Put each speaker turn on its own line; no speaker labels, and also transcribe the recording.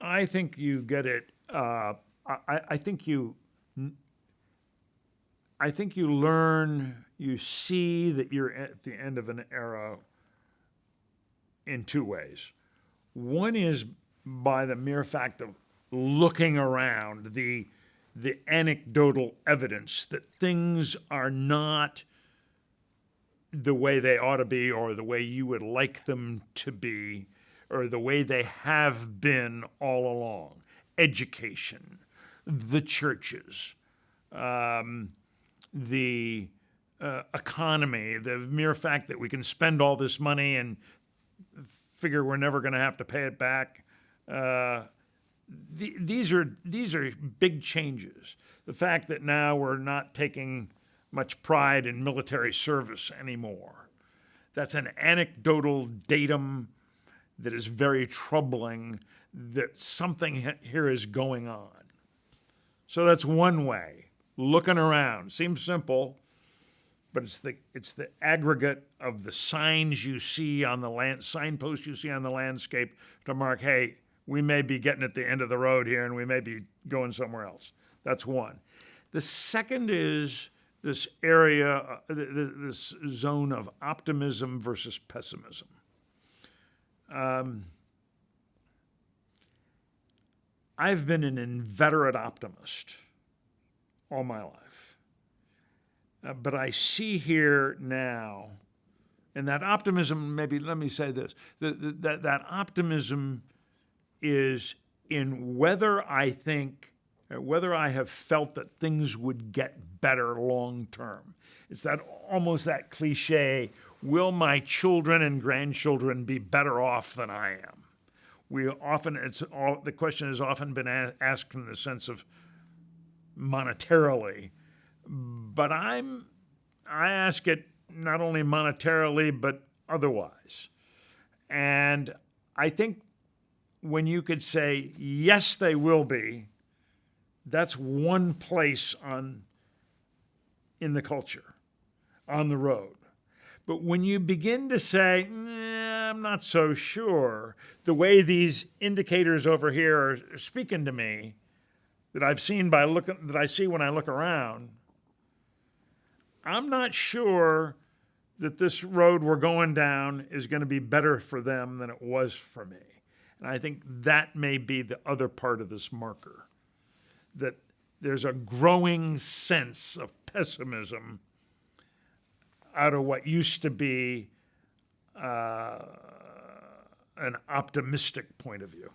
I think you get it. I think you learn, you see that you're at the end of an era in two ways. One is by the mere fact of looking around, the anecdotal evidence that things are not the way they ought to be or the way you would like them to be or the way they have been all along. Education, the churches, the economy, the mere fact that we can spend all this money and figure we're never going to have to pay it back. These are big changes. The fact that now we're not taking much pride in military service anymore. That's an anecdotal datum that is very troubling, that something here is going on. So that's one way, looking around. Seems simple, but it's the aggregate of the signs you see on the signposts you see on the landscape to mark, hey, we may be getting at the end of the road here and we may be going somewhere else. That's one. The second is this area, this zone of optimism versus pessimism. I've been an inveterate optimist all my life. But I see here now, and that optimism, maybe let me say this, that optimism is in whether I have felt that things would get better long term. It's that almost that cliche, will my children and grandchildren be better off than I am? The question has often been asked in the sense of monetarily, but I ask it not only monetarily but otherwise. And I think when you could say, yes, they will be, that's one place in the culture, on the road. But when you begin to say, I'm not so sure, the way these indicators over here are speaking to me, that I see when I look around, I'm not sure that this road we're going down is going to be better for them than it was for me. And I think that may be the other part of this marker, that there's a growing sense of pessimism out of what used to be an optimistic point of view.